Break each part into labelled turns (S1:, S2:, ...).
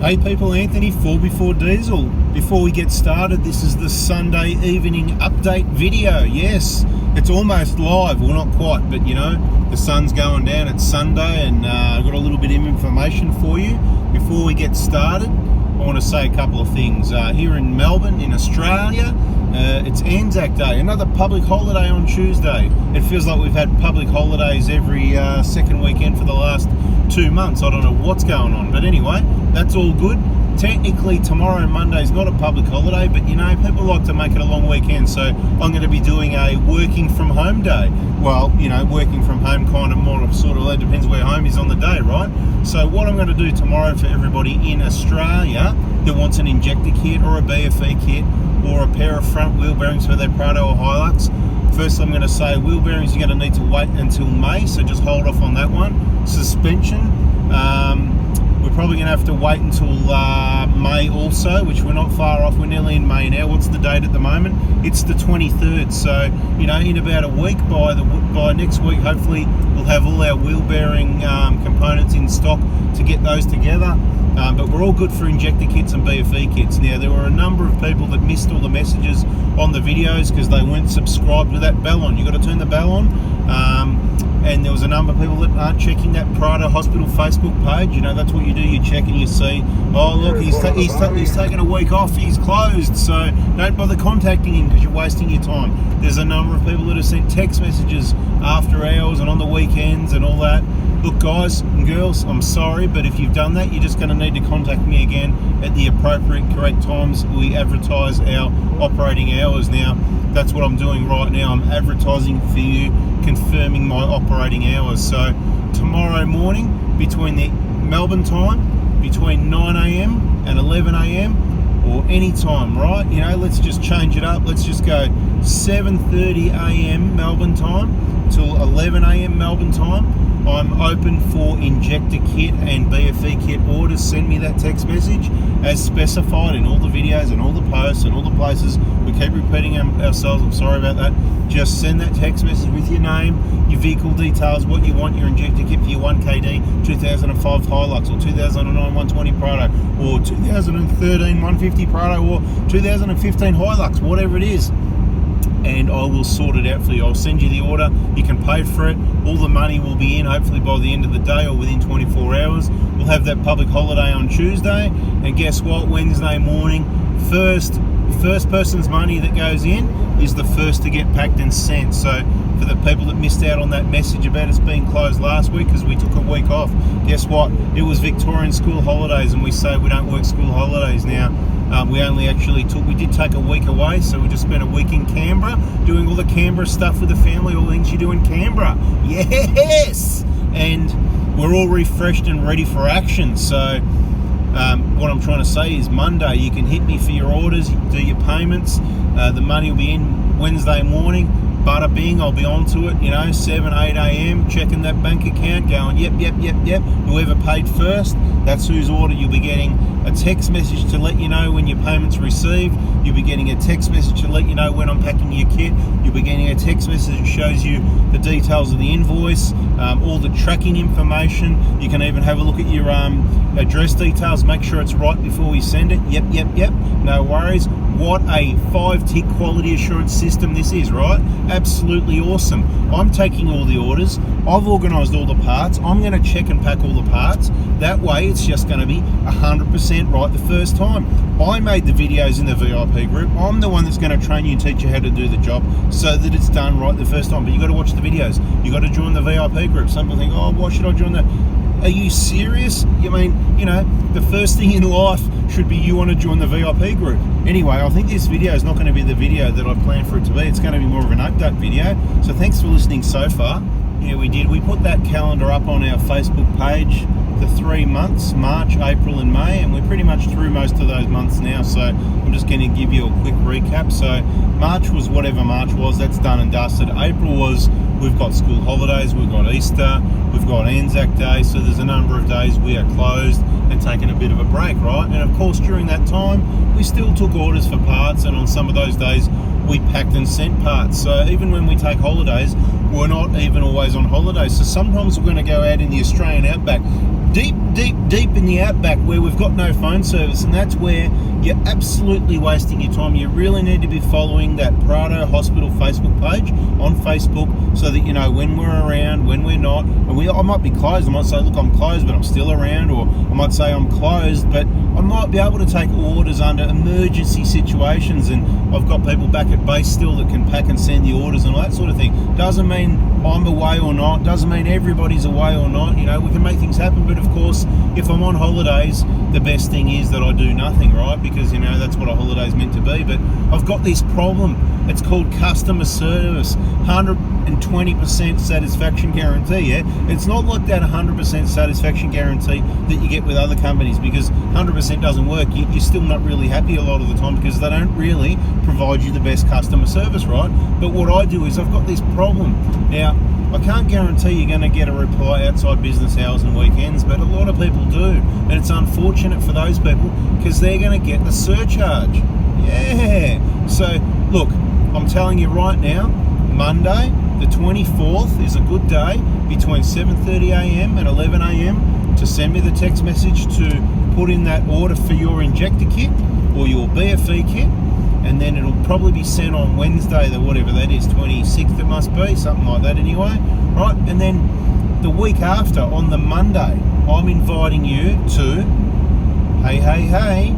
S1: Hey people, Anthony, 4x4 Diesel. Before we get started, this is the Sunday evening update video. Yes, it's almost live. Well, not quite, but you know, the sun's going down. It's Sunday and I've got a little bit of information for you. Before we get started, I want to say a couple of things. Here in Melbourne, in Australia, it's Anzac Day, another public holiday on Tuesday. It feels like we've had public holidays every second weekend for the last 2 months. I don't know what's going on, but anyway, that's all good. Technically, tomorrow, Monday, is not a public holiday, but you know, people like to make it a long weekend, so I'm going to be doing a working from home day. Well, you know, working from home kind of more of sort of, it depends where home is on the day, right? So what I'm going to do tomorrow for everybody in Australia that wants an injector kit or a BFE kit or a pair of front wheel bearings for their Prado or Hilux, first I'm going to say wheel bearings you're going to need to wait until May, so just hold off on that one. Suspension, we're probably going to have to wait until May also, which we're not far off. We're nearly in May now. What's the date at the moment? It's the 23rd. So, you know, in about a week, by next week, hopefully we'll have all our wheel bearing components in stock to get those together. But we're all good for injector kits and BFE kits. Now, there were a number of people that missed all the messages on the videos because they weren't subscribed with that bell on. You've got to turn the bell on. And there was a number of people that aren't checking that Prado Hospital Facebook page. You know, that's what you do. You check and you see, oh, look, he's taken a week off. He's closed. So don't bother contacting him because you're wasting your time. There's a number of people that have sent text messages after hours and on the weekends and all that. Look, guys and girls, I'm sorry, but if you've done that, you're just going to need to contact me again at the appropriate, correct times. We advertise our operating hours now. That's what I'm doing right now. I'm advertising for you, confirming my operating hours. So tomorrow morning, between the Melbourne time, between 9 a.m. and 11 a.m. or any time, right? You know, let's just change it up. Let's just go 7:30 a.m. Melbourne time till 11 a.m. Melbourne time. I'm open for injector kit and BFE kit orders. Send me that text message as specified in all the videos and all the posts and all the places. We keep repeating ourselves, I'm sorry about that. Just send that text message with your name, your vehicle details, what you want your injector kit for your 1KD 2005 Hilux or 2009 120 Prado or 2013 150 Prado or 2015 Hilux, whatever it is. And I will sort it out for you. I'll send you the order, you can pay for it, all the money will be in hopefully by the end of the day or within 24 hours. We'll have that public holiday on Tuesday, and guess what, Wednesday morning, first person's money that goes in is the first to get packed and sent. So for the people that missed out on that message about us being closed last week because we took a week off, guess what, it was Victorian school holidays, and we say we don't work school holidays now. We did take a week away, so we just spent a week in Canberra doing all the Canberra stuff with the family, all the things you do in Canberra. Yes! And we're all refreshed and ready for action. So what I'm trying to say is Monday you can hit me for your orders, do your payments. The money will be in Wednesday morning. Bada bing, I'll be on to it, you know, 7, 8 a.m, checking that bank account, going, yep. Whoever paid first, that's whose order. You'll be getting a text message to let you know when your payment's received. You'll be getting a text message to let you know when I'm packing your kit. You'll be getting a text message that shows you the details of the invoice, all the tracking information. You can even have a look at your address details, make sure it's right before we send it. Yep, no worries. What a 5-tick quality assurance system this is, right? Absolutely awesome. I'm taking all the orders. I've organised all the parts. I'm going to check and pack all the parts. That way it's just going to be 100% right the first time. I made the videos in the VIP group. I'm the one that's going to train you and teach you how to do the job so that it's done right the first time. But you've got to watch the videos. You've got to join the VIP group. Some people think, oh, why should I join that? Are you serious? You mean, you know, the first thing in life should be you want to join the VIP group. Anyway, I think this video is not going to be the video that I planned for it to be. It's going to be more of an update video. So thanks for listening so far. Yeah, we did. We put that calendar up on our Facebook page, the 3 months, March, April and May, and we're pretty much through most of those months now. So I'm just going to give you a quick recap. So March was whatever March was, that's done and dusted. April was, we've got school holidays, we've got Easter, we've got Anzac Day, so there's a number of days we are closed and taking a bit of a break, right? And of course during that time we still took orders for parts, and on some of those days we packed and sent parts. So even when we take holidays, we're not even always on holidays. So sometimes we're going to go out in the Australian outback, deep in the outback where we've got no phone service, and that's where you're absolutely wasting your time. You really need to be following that Prado Hospital Facebook page on Facebook so that you know when we're around, when we're not. And I might be closed. I might say, look, I'm closed, but I'm still around, or I might say I'm closed, but I might be able to take orders under emergency situations, and I've got people back at base still that can pack and send the orders and all that sort of thing. Doesn't mean I'm away or not, doesn't mean everybody's away or not, you know, we can make things happen. But of course, if I'm on holidays, the best thing is that I do nothing, right? Because, you know, that's what a holiday's meant to be. But I've got this problem. It's called customer service. 120% satisfaction guarantee, yeah? It's not like that 100% satisfaction guarantee that you get with other companies, because 100% doesn't work. You're still not really happy a lot of the time because they don't really provide you the best customer service, right? But what I do is I've got this problem. Now, I can't guarantee you're going to get a reply outside business hours and weekends, but a lot of people do. And it's unfortunate for those people because they're going to get the surcharge. Yeah. So, look, I'm telling you right now, Monday, the 24th is a good day between 7:30am and 11am to send me the text message to put in that order for your injector kit or your BFE kit. And then it'll probably be sent on Wednesday, whatever that is, 26th it must be, something like that anyway, right? And then the week after, on the Monday, I'm inviting you to, hey,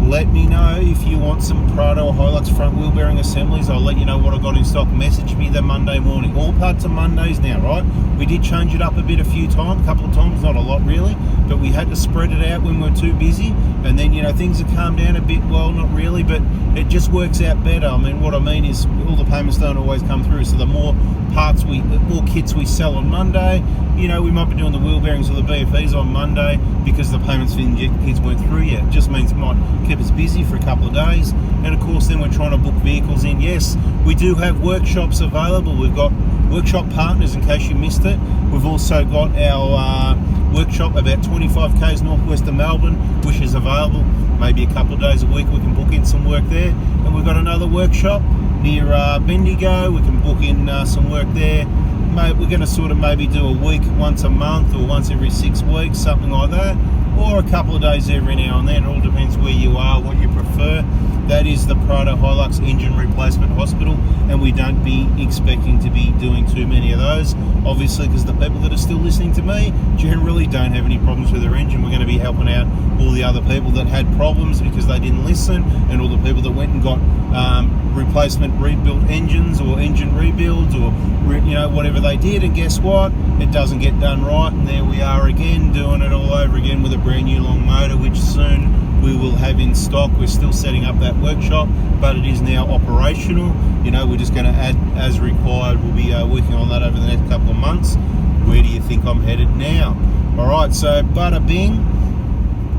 S1: let me know if you want some Prado or Hilux front wheel bearing assemblies. I'll let you know what I got in stock. Message me the Monday morning. All parts of Mondays now, right? We did change it up a bit a couple of times, not a lot really, but we had to spread it out when we were too busy. And then, you know, things have calmed down a bit. Well, not really, but it just works out better. I mean, what I mean is all the payments don't always come through. So the more kits we sell on Monday, you know, we might be doing the wheel bearings or the BFEs on Monday because the payments for the injector kits weren't through yet. It just means it might keep us busy for a couple of days. And of course, then we're trying to book vehicles in. Yes, we do have workshops available. We've got workshop partners, in case you missed it. We've also got our workshop about 25 k's northwest of Melbourne, which is available. Maybe a couple of days a week we can book in some work there. And we've got another workshop near Bendigo. We can book in some work there. We're going to sort of maybe do a week once a month or once every 6 weeks, something like that, or a couple of days every now and then. It all depends where you are, what you prefer. That is the Prado Hilux Engine Replacement Hospital, and we don't be expecting to be doing too many of those, obviously, because the people that are still listening to me generally don't have any problems with their engine. We're going to be helping out all the other people that had problems because they didn't listen, and all the people that went and got replacement rebuilt engines or engine rebuilds or, you know, whatever they did. And guess what? It doesn't get done right, and there we are again doing it all over again with a brand new long motor, which soon we will have in stock. We're still setting up that workshop, but it is now operational. You know, we're just going to add as required. We'll be working on that over the next couple of months. Where do you think I'm headed now? All right, so bada bing,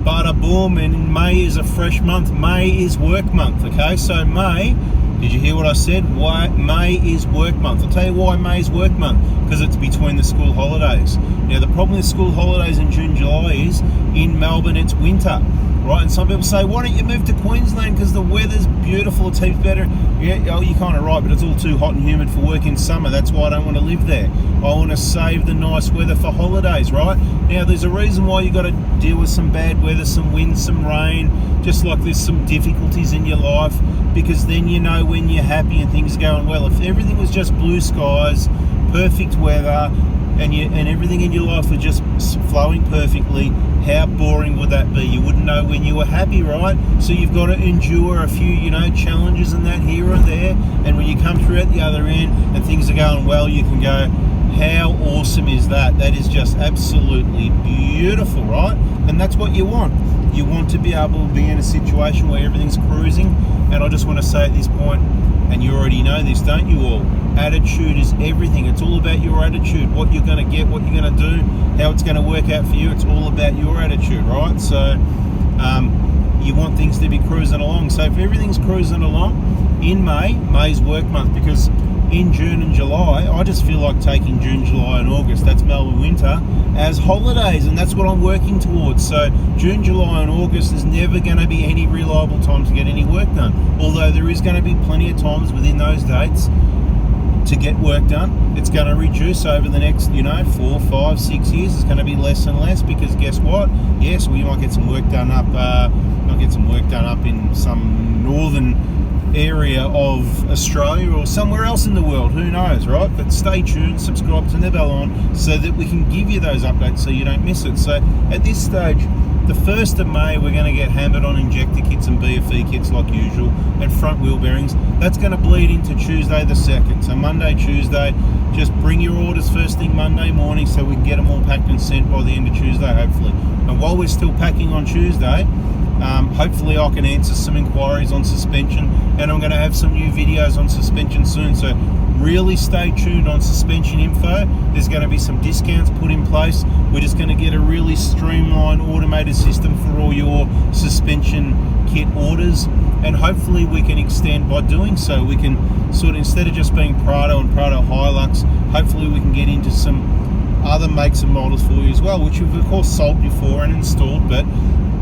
S1: bada boom, and May is a fresh month. May is work month, okay? So May, did you hear what I said? Why May is work month. I'll tell you why May is work month, because it's between the school holidays. Now, the problem with school holidays in June, July is in Melbourne it's winter, right? And some people say, why don't you move to Queensland because the weather's beautiful, it's heaps better. Yeah, oh, you're kind of right, but it's all too hot and humid for work in summer. That's why I don't want to live there. I want to save the nice weather for holidays, right? Now, there's a reason why you got to deal with some bad weather, some wind, some rain, just like there's some difficulties in your life, because then you know when you're happy and things are going well. If everything was just blue skies, perfect weather, and everything in your life was just flowing perfectly, how boring would that be? You wouldn't know when you were happy, right? So you've got to endure a few, you know, challenges and that here and there, and when you come through at the other end and things are going well, you can go, how awesome is that? That is just absolutely beautiful, right? And that's what you want. You want to be able to be in a situation where everything's cruising. And I just want to say at this point, and you already know this, don't you all? Attitude is everything. It's all about your attitude, what you're going to get, what you're going to do, how it's going to work out for you. It's all about your attitude, right? So you want things to be cruising along. So if everything's cruising along in May's work month, because in June and July, I just feel like taking June, July and August, that's Melbourne winter, as holidays, and that's what I'm working towards. So June, July and August is never going to be any reliable time to get any work done, although there is going to be plenty of times within those dates to get work done. It's going to reduce over the next, 4, 5, 6 years. It's going to be less and less because guess what? Yes, we might get some work done up. In some northern area of Australia or somewhere else in the world. Who knows, right? But stay tuned, subscribe, turn the bell on so that we can give you those updates so you don't miss it. So at this stage, the 1st of May, we're going to get hammered on injector kits and BFE kits like usual and front wheel bearings. That's going to bleed into Tuesday the 2nd. So Monday, Tuesday, just bring your orders first thing Monday morning so we can get them all packed and sent by the end of Tuesday, hopefully. And while we're still packing on Tuesday, hopefully I can answer some inquiries on suspension, and I'm going to have some new videos on suspension soon. So really stay tuned on suspension info. There's going to be some discounts put in place. We're just going to get a really streamlined automated system for all your suspension kit orders, and hopefully we can extend by doing so. We can sort of, instead of just being Prado and Prado Hilux, hopefully we can get into some other makes and models for you as well, which we've of course sold before and installed, but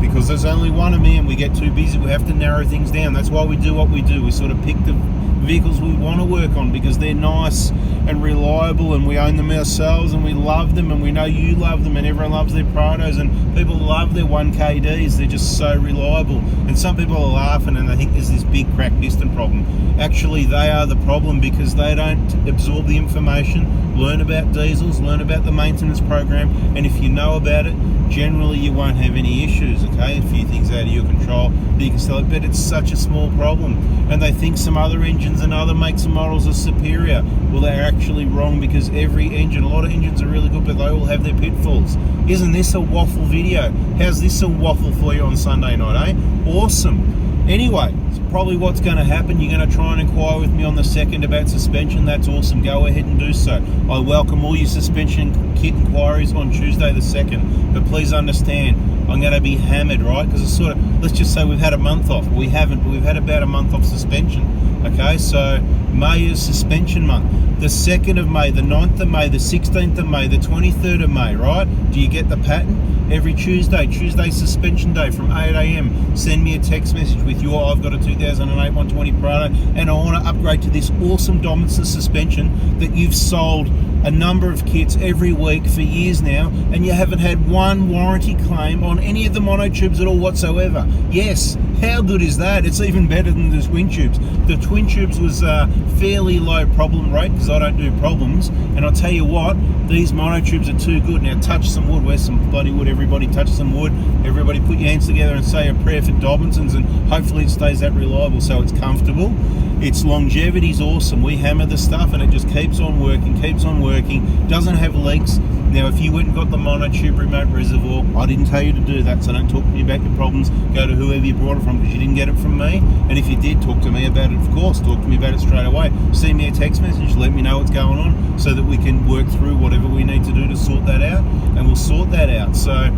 S1: because there's only one of me and we get too busy, we have to narrow things down. That's why we do what we do. We sort of pick the vehicles we want to work on because they're nice and reliable and we own them ourselves and we love them and we know you love them and everyone loves their Prados and people love their 1KDs. They're just so reliable. And some people are laughing and they think there's this big cracked piston problem. Actually, they are the problem because they don't absorb the information, learn about diesels, learn about the maintenance program, and if you know about it, generally you won't have any issues, okay? A few things out of your control that you can sell it, but it's such a small problem. And they think some other engines and other makes and models are superior. Well, they're actually wrong because every engine, a lot of engines are really good, but they all have their pitfalls. Isn't this a waffle video? How's this a waffle for you on Sunday night, eh? Awesome. Anyway, it's probably what's going to happen. You're going to try and inquire with me on the 2nd about suspension. That's awesome. Go ahead and do so. I welcome all your suspension kit inquiries on Tuesday the 2nd. But please understand, I'm going to be hammered, right? Because it's sort of, let's just say we've had a month off. We haven't, but we've had about a month off suspension. Okay, so May is suspension month. The 2nd of May, the 9th of May, the 16th of May, the 23rd of May, right? Do you get the pattern? Every Tuesday suspension day from 8 a.m. Send me a text message with I've got a 2008 120 Prado and I want to upgrade to this awesome Donaldson suspension that you've sold a number of kits every week for years now, and you haven't had one warranty claim on any of the monotubes at all whatsoever. Yes, how good is that? It's even better than the twin tubes. The twin tubes was a fairly low problem rate because I don't do problems, and I'll tell you what, these monotubes are too good. Now touch some wood. Where's some bloody wood? Everybody touch some wood. Everybody put your hands together and say a prayer for Dobinsons, and hopefully it stays that reliable so it's comfortable. Its longevity is awesome. We hammer the stuff and it just keeps on working, doesn't have leaks. Now if you went and got the monotube remote reservoir, I didn't tell you to do that, so don't talk to me about your problems. Go to whoever you brought it from because you didn't get it from me. And if you did, talk to me about it, of course. Talk to me about it straight away. Send me a text message, let me know what's going on so that we can work through whatever we need to do to sort that out, and we'll sort that out. So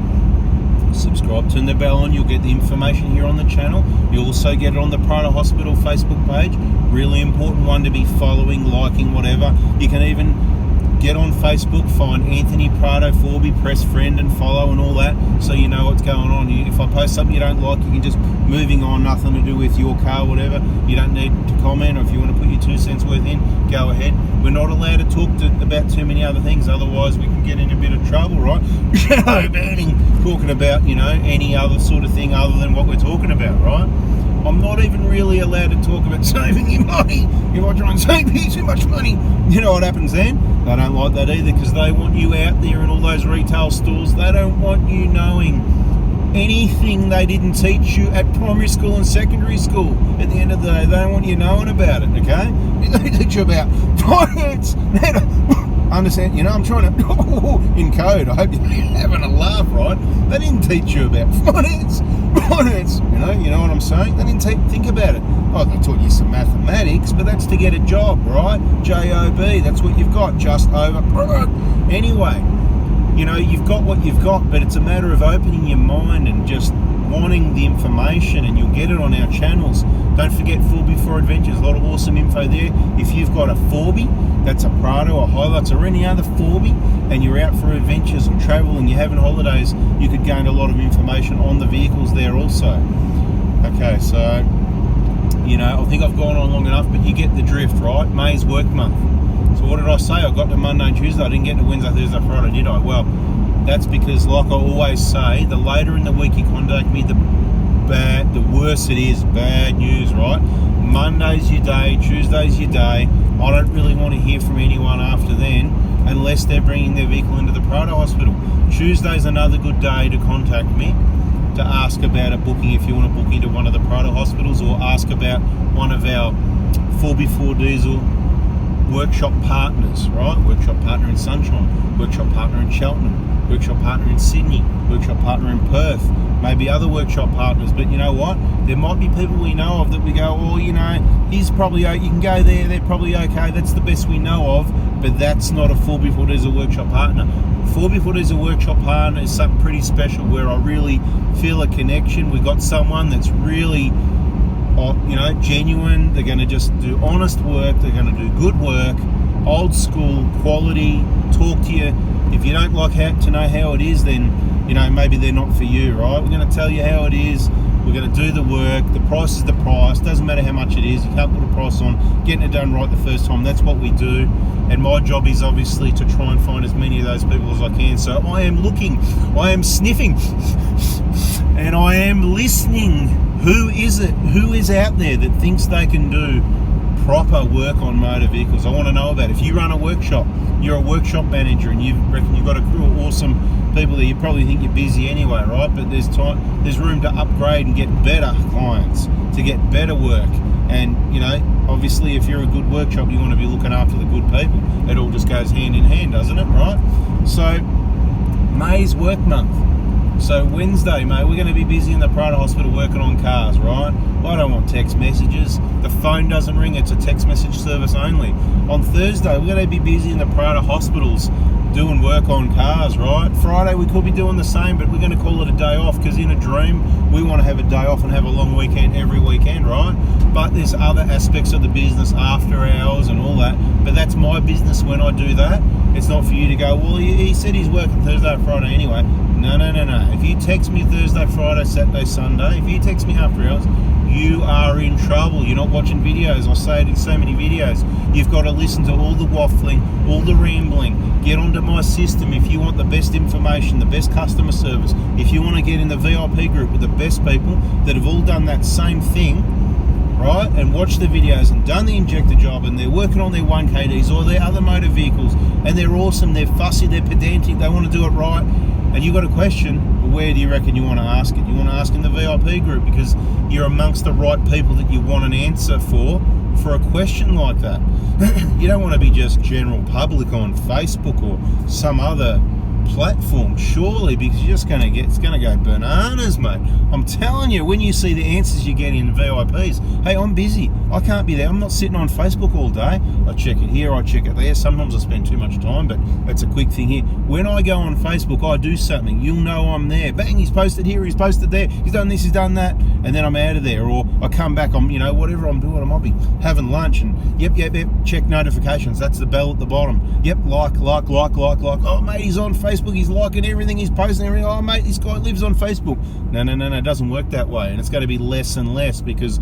S1: subscribe, turn the bell on, you'll get the information here on the channel. You'll also get it on the Prado Hospital Facebook page. Really important one to be following, liking, whatever. You can even get on Facebook, find Anthony Prado Forby, press friend and follow and all that so you know what's going on. If I post something you don't like, you can just moving on, nothing to do with your car, whatever. You don't need to comment, or if you want to put your 2 cents worth in, go ahead. We're not allowed to talk about too many other things, otherwise we can get in a bit of trouble, right? Shadow banning, talking about, any other sort of thing other than what we're talking about, right? I'm not even really allowed to talk about saving you money. If I try and save you too much money, you know what happens then? They don't like that either because they want you out there in all those retail stores. They don't want you knowing anything they didn't teach you at primary school and secondary school. At the end of the day, they don't want you knowing about it, okay? They teach you about finance. Understand? I'm trying to in code. I hope you're having a laugh, right? They didn't teach you about finance. You know what I'm saying? They didn't think about it. Oh, they taught you some mathematics, but that's to get a job, right? J-O-B, that's what you've got, just over. Anyway, you've got what you've got, but it's a matter of opening your mind and just wanting the information, and you'll get it on our channels. Don't forget Forby for Adventures, a lot of awesome info there. If you've got a Forby, that's a Prado or Hilux or any other Forby, and you're out for adventures and travel and you're having holidays, you could gain a lot of information on the vehicles there also. Okay, so I think I've gone on long enough, but you get the drift, right? May's work month. So what did I say? I got to Monday and Tuesday. I didn't get to Wednesday, Thursday, Friday, did I? Well, that's because, like I always say, the later in the week you contact me, the worse it is. Bad news, right? Monday's your day, Tuesday's your day. I don't really want to hear from anyone after then unless they're bringing their vehicle into the Prado Hospital. Tuesday's another good day to contact me to ask about a booking if you want to book into one of the Prado hospitals, or ask about one of our 4x4 diesel workshop partners, right? Workshop partner in Sunshine, workshop partner in Cheltenham, workshop partner in Sydney, workshop partner in Perth, maybe other workshop partners. But you know what? There might be people we know of that we go, oh, you know, he's probably, you can go there, they're probably okay, that's the best we know of, but that's not a 4x4 diesel workshop partner. 4x4 diesel workshop partner is something pretty special where I really feel a connection. We've got someone that's really, you know, genuine. They're going to just do honest work. They're going to do good work, old school, quality, talk to you. If you don't like to know how it is, then, you know, maybe they're not for you, right? We're going to tell you how it is. We're going to do the work. The price is the price. Doesn't matter how much it is. You can't put a price on. Getting it done right the first time. That's what we do. And my job is obviously to try and find as many of those people as I can. So I am looking, I am sniffing, and I am listening. Who is it? Who is out there that thinks they can do proper work on motor vehicles? I want to know about it. If you run a workshop, you're a workshop manager, and you reckon you've got a crew of awesome people there, you probably think you're busy anyway, right? But there's room to upgrade and get better clients, to get better work. And, you know, obviously if you're a good workshop, you want to be looking after the good people. It all just goes hand in hand, doesn't it, right? So, May's work month. So Wednesday, mate, we're going to be busy in the Prado Hospital working on cars, right? I don't want text messages. The phone doesn't ring. It's a text message service only. On Thursday, we're going to be busy in the Prado Hospitals doing work on cars, right? Friday, we could be doing the same, but we're going to call it a day off because in a dream, we want to have a day off and have a long weekend every weekend, right? But there's other aspects of the business, after hours and all that. But that's my business when I do that. It's not for you to go, well, he said he's working Thursday or Friday anyway. No. If you text me Thursday, Friday, Saturday, Sunday, if you text me after hours, you are in trouble. You're not watching videos. I say it in so many videos. You've got to listen to all the waffling, all the rambling. Get onto my system if you want the best information, the best customer service. If you want to get in the VIP group with the best people that have all done that same thing, right, and watch the videos and done the injector job, and they're working on their 1KDs or their other motor vehicles, and they're awesome, they're fussy, they're pedantic, they want to do it right, and you've got a question, where do you reckon you want to ask it? You want to ask in the VIP group, because you're amongst the right people that you want an answer for a question like that. You don't want to be just general public on Facebook or some other platform, surely, because you're just it's going to go bananas, mate. I'm telling you, when you see the answers you get in VIPs, hey, I'm busy, I can't be there, I'm not sitting on Facebook all day. I check it here, I check it there. Sometimes I spend too much time, but that's a quick thing here. When I go on Facebook, I do something, you'll know I'm there. Bang, he's posted here, he's posted there, he's done this, he's done that, and then I'm out of there. Or I come back, I'm, you know, whatever I'm doing, I might be having lunch, and yep, check notifications, that's the bell at the bottom. Yep, like. Oh, mate, he's on Facebook, he's liking everything, he's posting everything. Oh, mate, this guy lives on Facebook. No, it doesn't work that way, and it's going to be less and less, because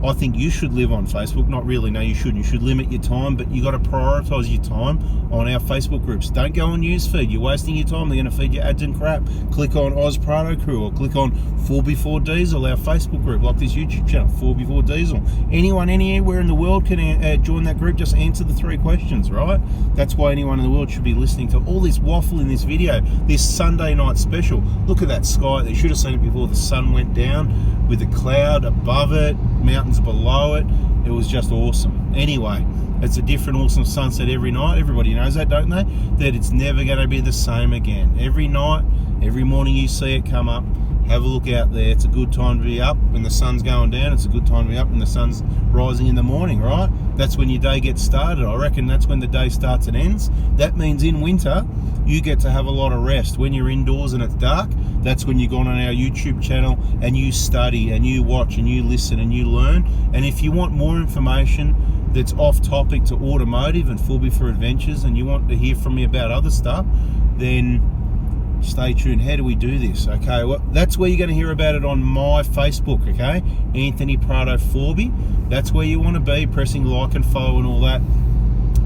S1: I think you should live on Facebook. Not really, no, you shouldn't. You should limit your time, but you got to prioritise your time on our Facebook groups. Don't go on newsfeed. You're wasting your time. They're going to feed you ads and crap. Click on Oz Prado Crew, or click on 4x4 Diesel, our Facebook group, like this YouTube channel, 4x4 Diesel. Anyone, anywhere in the world can join that group. Just answer the 3 questions, right? That's why anyone in the world should be listening to all this waffle in this video, this Sunday night special. Look at that sky. They should have seen it before the sun went down, with a cloud above it, mountains below it. It was just awesome. Anyway, it's a different awesome sunset every night. Everybody knows that, don't they? That it's never going to be the same again. Every night, every morning you see it come up, have a look out there. It's a good time to be up when the sun's going down. It's a good time to be up when the sun's rising in the morning, right? That's when your day gets started. I reckon that's when the day starts and ends. That means in winter, you get to have a lot of rest. When you're indoors and it's dark, that's when you go on our YouTube channel and you study and you watch and you listen and you learn. And if you want more information that's off topic to automotive and 4x4 adventures, and you want to hear from me about other stuff, then stay tuned. How do we do this? Okay, well, that's where you're going to hear about it on my Facebook, okay? Anthony Prado 4B. That's where you want to be, pressing like and follow and all that.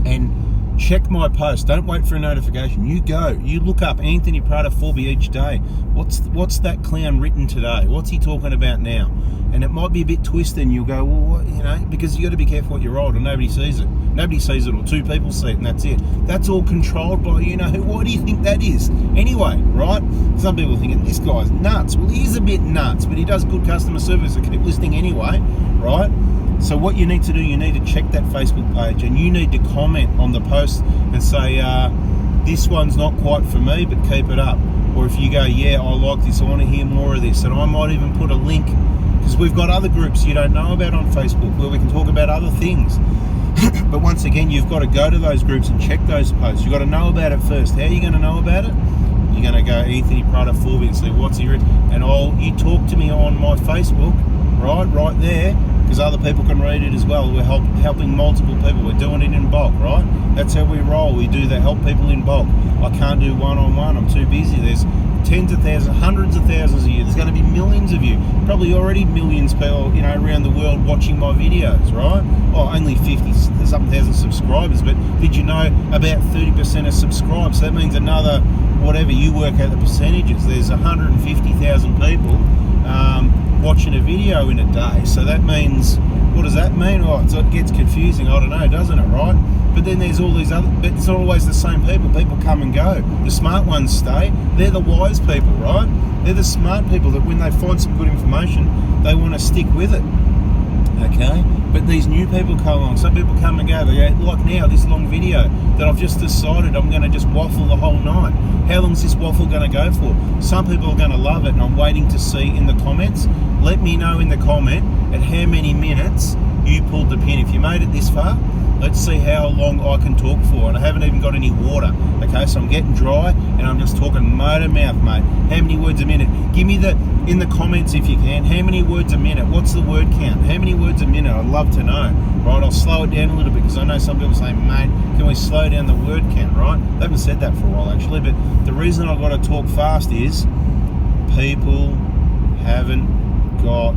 S1: And check my post. Don't wait for a notification. You go. You look up Anthony Prada 4B each day. What's that clown written today? What's he talking about now? And it might be a bit twisted, and you'll go, well, what, you know, because you got to be careful what you write, or nobody sees it. Nobody sees it, or two people see it, and that's it. That's all controlled by, you know, what do you think that is? Anyway, right? Some people are thinking, this guy's nuts. Well, he is a bit nuts, but he does good customer service, so keep listening anyway, right? So what you need to do, you need to check that Facebook page, and you need to comment on the post and say, this one's not quite for me, but keep it up. Or if you go, yeah, I like this, I want to hear more of this, and I might even put a link, because we've got other groups you don't know about on Facebook where we can talk about other things. But once again, you've got to go to those groups and check those posts. You've got to know about it first. How are you going to know about it? You're going to go Anthony Prada 4B and see what's here, and you talk to me on my Facebook, right there, because other people can read it as well. We're helping multiple people. We're doing it in bulk, right? That's how we roll. We do that, help people in bulk. I can't do one-on-one. I'm too busy. There's tens of thousands, hundreds of thousands a year. There's going to be millions of you, probably already millions of people, you know, around the world watching my videos, right? Oh, only 50-something thousand subscribers, but did you know about 30% are subscribed? So that means another, whatever, you work out the percentages. There's 150,000 people watching a video in a day. So that means, what does that mean? Oh, it gets confusing. I don't know, doesn't it, right? But then there's all these other, but it's not always the same people. People come and go. The smart ones stay. They're the wise people, right? They're the smart people that when they find some good information, they want to stick with it. Okay? But these new people come along. Some people come and go. They go, like now, this long video that I've just decided I'm going to just waffle the whole night. How long is this waffle going to go for? Some people are going to love it, and I'm waiting to see in the comments. Let me know in the comment at how many minutes you pulled the pin. If you made it this far, let's see how long I can talk for. And I haven't even got any water. Okay, so I'm getting dry, and I'm just talking motor mouth, mate. How many words a minute? Give me in the comments if you can. How many words a minute? What's the word count? How many words a minute? I'd love to know. Right, I'll slow it down a little bit, because I know some people say, mate, can we slow down the word count, right? They haven't said that for a while, actually, but the reason I've got to talk fast is people haven't got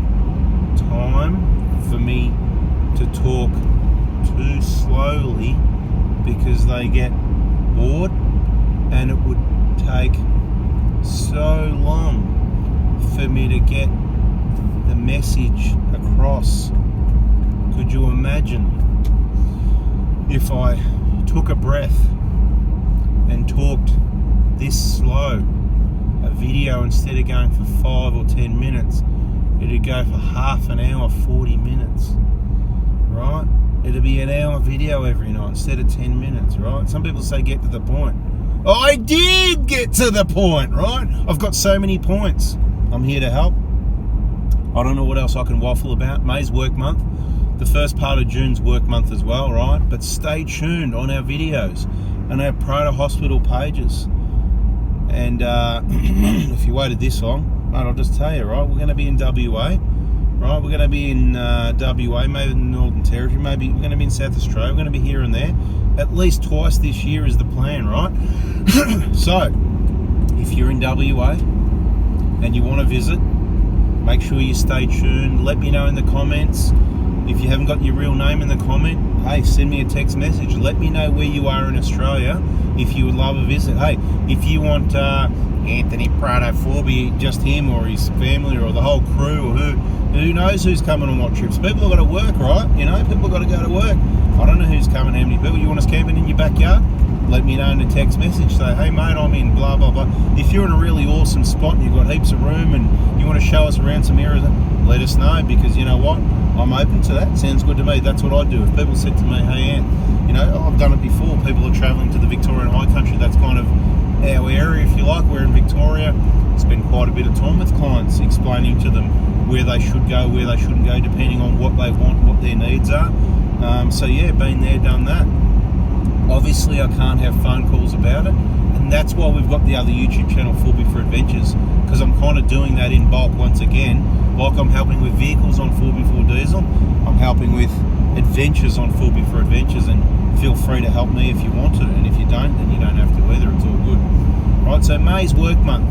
S1: time for me to talk too slowly, because they get bored, and it would take so long for me to get the message across. Could you imagine if I took a breath and talked this slow? A video, instead of going for 5 or 10 minutes, it'd go for half an hour, 40 minutes, right? It'd be an hour video every night instead of 10 minutes, right? Some people say get to the point. I did get to the point, right? I've got so many points. I'm here to help. I don't know what else I can waffle about. May's work month. The first part of June's work month as well, right? But stay tuned on our videos and our Prada Hospital pages. And if you waited this long, mate, I'll just tell you, right? We're going to be in WA, right? We're going to be in WA, maybe in the Northern Territory, maybe we're going to be in South Australia. We're going to be here and there. At least twice this year is the plan, right? So, if you're in WA and you want to visit, make sure you stay tuned. Let me know in the comments. If you haven't got your real name in the comment, hey, send me a text message. Let me know where you are in Australia if you would love a visit. Hey, if you want Anthony Prada 4B, just him or his family or the whole crew, or who knows who's coming on what trips. People have got to work, right? You know, people have got to go to work. I don't know who's coming, how many people. You want us camping in your backyard? Let me know in a text message. Say, hey mate, I'm in blah blah blah. If you're in a really awesome spot and you've got heaps of room and you want to show us around some areas, let us know, because you know what, I'm open to that. Sounds good to me. That's what I'd do. If people said to me, hey Ant, you know, I've done it before. People are travelling to the Victorian High Country. That's kind of our area, if you like. We're in Victoria. Spend quite a bit of time with clients explaining to them where they should go, where they shouldn't go, depending on what they want, what their needs are. So yeah, been there, done that. Obviously I can't have phone calls about it, and that's why we've got the other YouTube channel, 4B for Adventures, because I'm kind of doing that in bulk once again. Like I'm helping with vehicles on 4B4 Diesel, I'm helping with adventures on 4B for Adventures, and feel free to help me if you want to, and if you don't, then you don't have to either. It's all good. Right, so May's work month.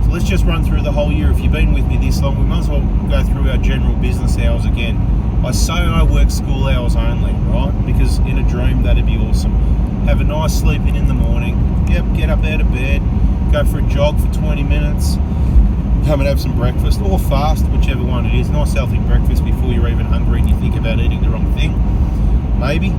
S1: So let's just run through the whole year. If you've been with me this long, we might as well go through our general business hours again. I say I work school hours only, right? Because in a dream, that'd be awesome. have a nice sleep in the morning. Yep, get up out of bed, go for a jog for 20 minutes, come and have some breakfast, or fast, whichever one it is. Nice healthy breakfast before you're even hungry and you think about eating the wrong thing, maybe.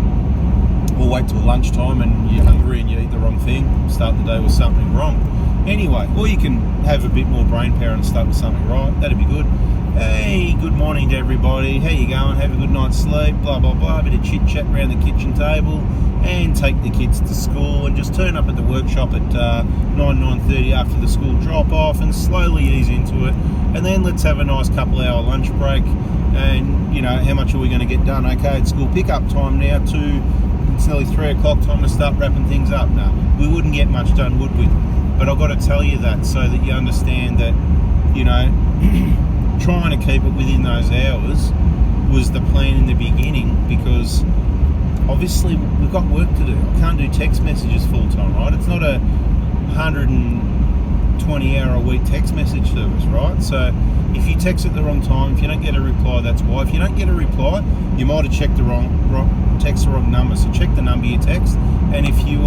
S1: Or wait till lunchtime and you're hungry and you eat the wrong thing, start the day with something wrong. Anyway, or you can have a bit more brain power and start with something right. That'd be good. Hey, good morning to everybody. How you going? Have a good night's sleep, blah, blah, blah. A bit of chit-chat around the kitchen table and take the kids to school and just turn up at the workshop at 9:30 after the school drop-off and slowly ease into it. And then let's have a nice couple-hour lunch break. And, you know, how much are we going to get done? Okay, it's school pickup time now it's nearly 3 o'clock, time to start wrapping things up. No, we wouldn't get much done, would we? But I've got to tell you that so that you understand that, you know, trying to keep it within those hours was the plan in the beginning, because obviously we've got work to do. I can't do text messages full time, right? It's not a 120-hour-a-week text message service, right? So if you text at the wrong time, if you don't get a reply, that's why. If you don't get a reply, you might have checked the wrong number. So check the number you text, and if you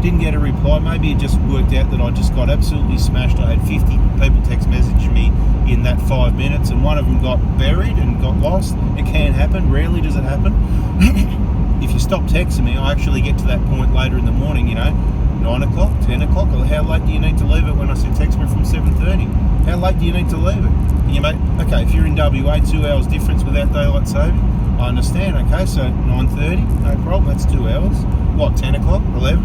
S1: didn't get a reply, maybe it just worked out that I just got absolutely smashed. I had 50 people text message me in that 5 minutes, and one of them got buried and got lost. It can happen. Rarely does it happen. If you stop texting me, I actually get to that point later in the morning, you know, 9 o'clock, 10 o'clock. How late do you need to leave it? When I said text me from 7:30, how late do you need to leave it? And you okay, if you're in WA, 2 hours difference without daylight saving, I understand. Okay, so 9:30, no problem, that's 2 hours. What, 10 o'clock, 11?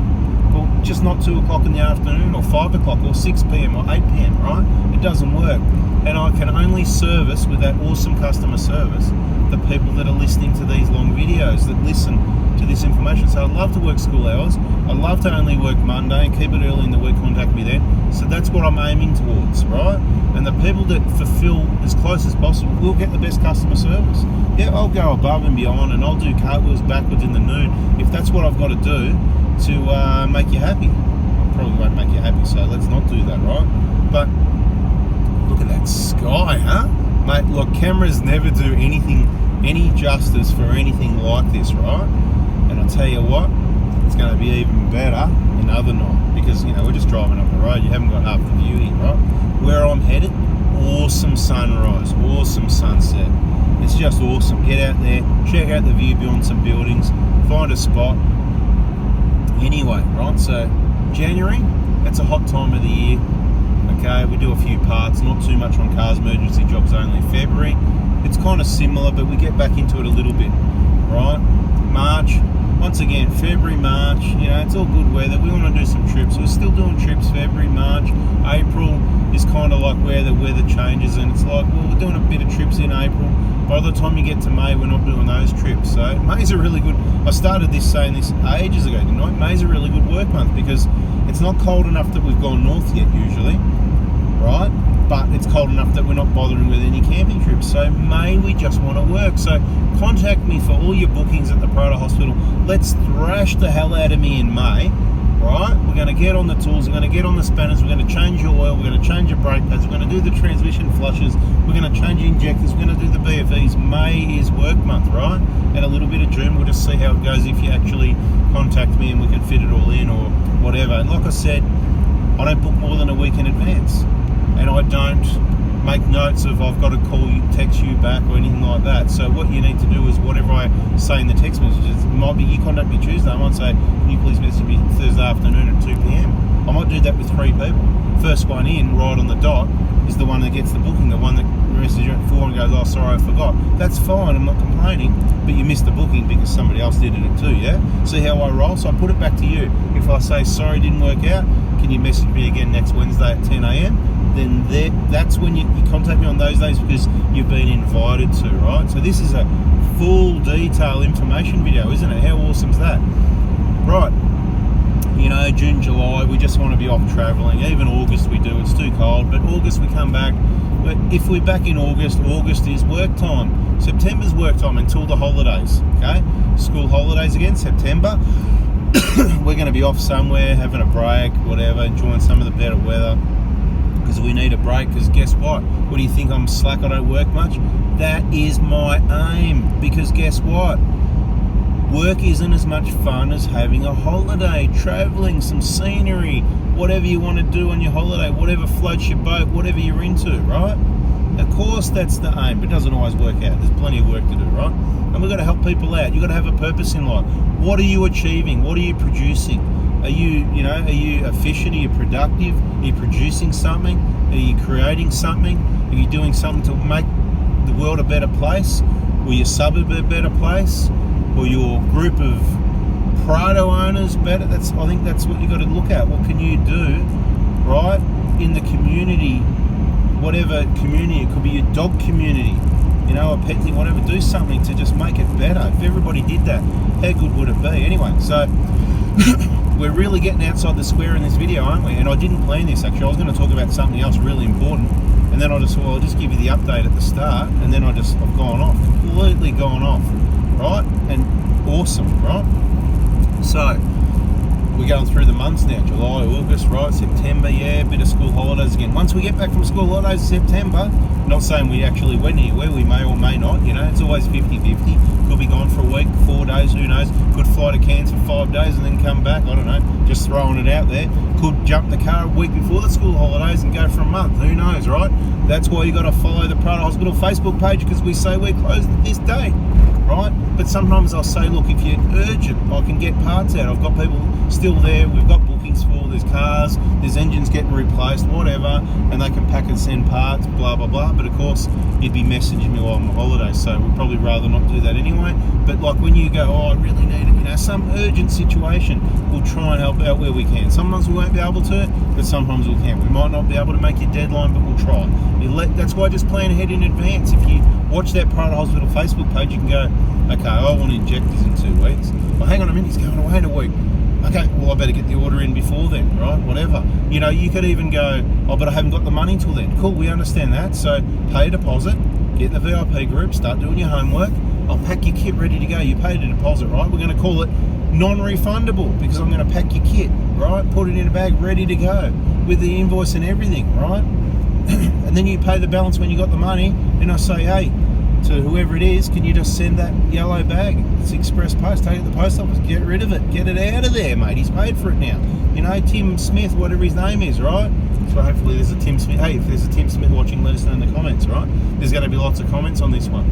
S1: Well, just not 2 o'clock in the afternoon, or 5 o'clock, or 6 p.m. or 8 p.m, right? It doesn't work. And I can only service with that awesome customer service the people that are listening to these long videos, that listen to this information. So I'd love to work school hours. I'd love to only work Monday and keep it early in the week, contact me then. So that's what I'm aiming towards, right? And the people that fulfill as close as possible will get the best customer service. Yeah, I'll go above and beyond, and I'll do cartwheels backwards in the nude if that's what I've got to do to make you happy. Probably won't make you happy, so let's not do that, right? But look at that sky, huh? Mate, look, cameras never do any justice for anything like this, right? And I'll tell you what, it's going to be even better another night, because, you know, we're just driving up the road. You haven't got half the view here, right? Where I'm headed, awesome sunrise, awesome sunset. It's just awesome. Get out there, check out the view beyond some buildings, find a spot. Anyway, right, so January, that's a hot time of the year. Okay, we do a few parts, not too much on cars, emergency jobs only. February, it's kind of similar, but we get back into it a little bit, right? March, once again, February, March, you know, it's all good weather. We want to do some trips. We're still doing trips February, March. April is kind of like where the weather changes, and it's like, well, we're doing a bit of trips in April. By the time you get to May, we're not doing those trips. So May's a really good, I started saying this ages ago, didn't I? May's a really good work month, because it's not cold enough that we've gone north yet usually, right? But it's cold enough that we're not bothering with any camping trips. So May, we just want to work. So contact me for all your bookings at the Prado Hospital. Let's thrash the hell out of me in May, right? We're going to get on the tools, we're going to get on the spanners, we're going to change your oil, we're going to change your brake pads, we're going to do the transmission flushes, we're going to change injectors, we're going to do the BFEs. May is work month, right? And a little bit of June, we'll just see how it goes if you actually contact me and we can fit it all in or whatever. And like I said, I don't book more than a week in advance. And I don't make notes of I've got to call you, text you back or anything like that. So what you need to do is whatever I say in the text messages, it might be you contact me Tuesday, I might say, can you please message me Thursday afternoon at 2 p.m. I might do that with 3 people. First one in, right on the dot, is the one that gets the booking, the one that messages you at 4 and goes, oh, sorry, I forgot. That's fine, I'm not complaining, but you missed the booking because somebody else did it too, yeah? See how I roll? So I put it back to you. If I say, sorry, didn't work out, can you message me again next Wednesday at 10 a.m? Then that's when you contact me on those days, because you've been invited to, right? So this is a full detail information video, isn't it? How awesome is that? Right, you know, June, July, we just want to be off travelling. Even August we do, it's too cold, but August we come back. But if we're back in August, August is work time. September's work time until the holidays, okay? School holidays again, September. We're going to be off somewhere, having a break, whatever, enjoying some of the better weather. Because we need a break, because guess what? What do you think, I'm slack, I don't work much? That is my aim, because guess what? Work isn't as much fun as having a holiday, traveling, some scenery, whatever you want to do on your holiday, whatever floats your boat, whatever you're into, right? Of course, that's the aim, but it doesn't always work out. There's plenty of work to do, right? And we've got to help people out. You've got to have a purpose in life. What are you achieving? What are you producing? Are you efficient? Are you productive? Are you producing something? Are you creating something? Are you doing something to make the world a better place? Or your suburb a better place? Or your group of Prado owners better? I think that's what you got to look at. What can you do, right, in the community? Whatever community, it could be your dog community, a pet thing, whatever. Do something to just make it better. If everybody did that, how good would it be? Anyway, so we're really getting outside the square in this video, aren't we? And I didn't plan this, actually. I was going to talk about something else really important, and then I'll just give you the update at the start, and then I've gone off, completely gone off, right? And awesome, right? So we're going through the months now, July, August, right, September, a bit of school holidays again. Once we get back from school holidays in September, not saying we actually went anywhere, we may or may not, it's always 50-50. Could be gone for a week, 4 days, who knows. Could fly to Cairns for 5 days and then come back, I don't know, just throwing it out there. Could jump the car a week before the school holidays and go for a month, who knows, right? That's why you got to follow the Prado Hospital Facebook page, because we say we're closed this day, right? But sometimes I'll say, look, if you're urgent, I can get parts out. I've got people still there, we've got bookings for, there's cars, there's engines getting replaced, whatever, and they can pack and send parts, blah, blah, blah. But of course, you'd be messaging me while I'm on holiday, so we'd probably rather not do that anyway. But like when you go, I really need it, some urgent situation, we'll try and help out where we can. Sometimes we won't be able to, but sometimes we can. We might not be able to make your deadline, but we'll try. That's why just plan ahead in advance. If you watch that Prado Hospital Facebook page, you can go, okay, I want to inject this in 2 weeks. Well, hang on a minute, he's going away in a week. Okay, well, I better get the order in before then, right? Whatever. You could even go, oh, but I haven't got the money till then. Cool, we understand that. So pay a deposit, get in the VIP group, start doing your homework. I'll pack your kit ready to go. You paid a deposit, right? We're going to call it non-refundable because I'm going to pack your kit, right? Put it in a bag ready to go with the invoice and everything, right? And then you pay the balance when you got the money, and I say, hey, to whoever it is, can you just send that yellow bag? It's express post, take it to the post office, get rid of it, get it out of there, mate. He's paid for it now. Tim Smith, whatever his name is, right? So hopefully there's a Tim Smith. Hey, if there's a Tim Smith watching, let us know in the comments, right? There's going to be lots of comments on this one,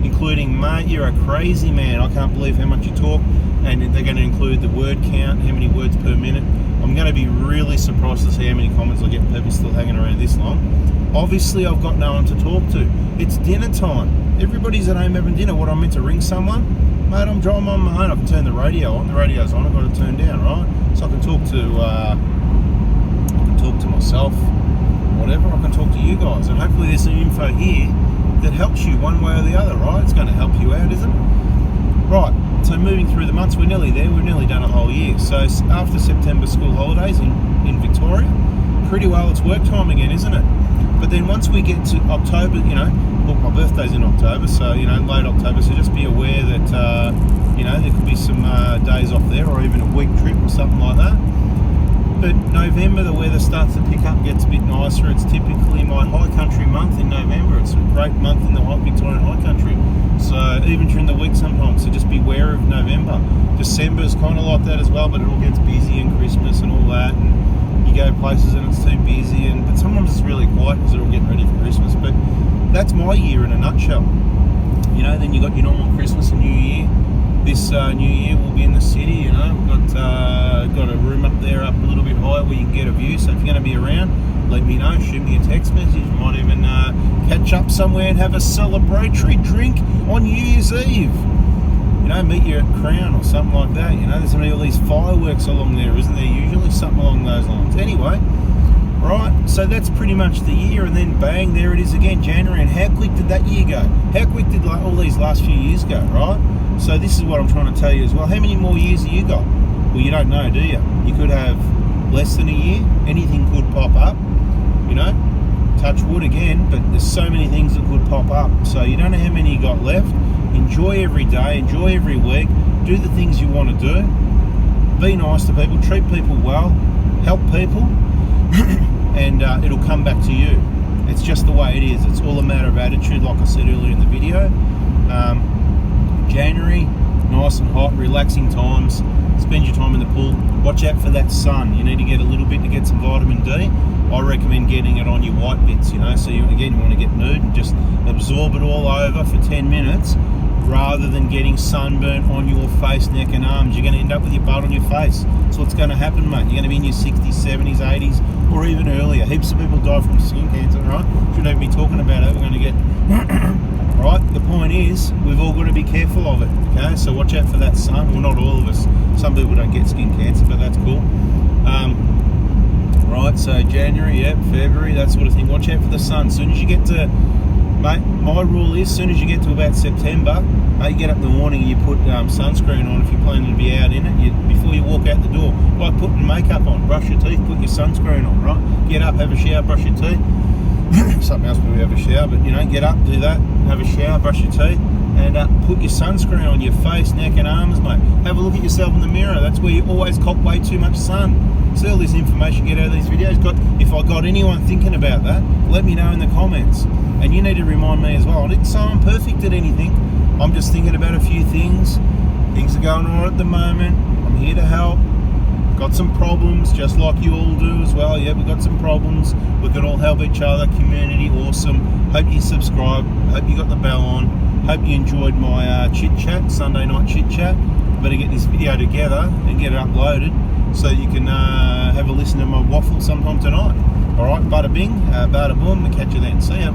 S1: including, mate, you're a crazy man. I can't believe how much you talk. And they're going to include the word count, how many words per minute. I'm going to be really surprised to see how many comments I get, people still hanging around this long. Obviously, I've got no one to talk to. It's dinner time. Everybody's at home having dinner. What, I'm meant to ring someone? Mate, I'm driving on my own. I can turn the radio on. The radio's on. I've got to turn down, right? So I can talk to myself, whatever. I can talk to you guys. And hopefully there's some info here that helps you one way or the other, right? It's going to help you out, isn't it? Right. So moving through the months, we're nearly there. We've nearly done a whole year. So after September school holidays in Victoria, pretty well it's work time again, isn't it? But then once we get to October, look, my birthday's in October, so, late October, so just be aware that, there could be some days off there or even a week trip or something like that. But November, the weather starts to pick up, gets a bit nicer. It's typically my high country month in November. It's a great month in the Victorian high country. So even during the week sometimes, so just beware of November. December's kind of like that as well, but it all gets busy and Christmas and all that. And you go places and it's too busy. But sometimes it's really quiet because they're all getting ready for Christmas. But that's my year in a nutshell. Then you got your normal Christmas and New Year. This New Year we'll be in the city, we've got a room up there up a little bit higher where you can get a view. So if you're going to be around, let me know, shoot me a text message. You might even catch up somewhere and have a celebratory drink on New Year's Eve. Meet you at Crown or something like that. There's going to be all these fireworks along there, isn't there? Usually something along those lines. Anyway, right, so that's pretty much the year, and then bang, there it is again, January. And how quick did that year go? How quick did all these last few years go, right? So this is what I'm trying to tell you as well. How many more years have you got? Well, you don't know, do you? You could have less than a year. Anything could pop up, touch wood again, but there's so many things that could pop up. So you don't know how many you got left. Enjoy every day, enjoy every week, do the things you want to do, be nice to people, treat people well, help people, and it'll come back to you. It's just the way it is. It's all a matter of attitude, like I said earlier in the video. January, nice and hot, relaxing times. Spend your time in the pool. Watch out for that sun. You need to get a little bit to get some vitamin D. I recommend getting it on your white bits, you know, so you want to get nude and just absorb it all over for 10 minutes rather than getting sunburnt on your face, neck and arms. You're going to end up with your butt on your face. That's what's going to happen, mate. You're going to be in your 60s, 70s, 80s, or even earlier. Heaps of people die from skin cancer, right? Shouldn't even be talking about it. We're going to get... right? The point is, we've all got to be careful of it, okay? So watch out for that sun. Well, not all of us. Some people don't get skin cancer, but that's cool. Right, so January, February, that sort of thing. Watch out for the sun. As soon as you get to, mate, my rule is, as soon as you get to about September, mate, you get up in the morning and you put sunscreen on if you're planning to be out in it. Before you walk out the door, like putting makeup on, brush your teeth, put your sunscreen on, right? Get up, have a shower, brush your teeth. Something else when we have a shower, but you know, get up, do that, have a shower, brush your teeth, and put your sunscreen on your face, neck and arms, mate. Have a look at yourself in the mirror. That's where you always cop way too much sun. See all this information get out of these videos. If I got anyone thinking about that, let me know in the comments. And you need to remind me as well. I didn't say I'm perfect at anything. I'm just thinking about a few things. Things are going on at the moment. I'm here to help. Got some problems, just like you all do as well. Yeah, we've got some problems. We can all help each other. Community, awesome. Hope you subscribe. Hope you got the bell on. Hope you enjoyed my chit chat, Sunday night chit chat. Better get this video together and get it uploaded so you can have a listen to my waffle sometime tonight. All right, bada bing, bada boom. Catch you then. See ya.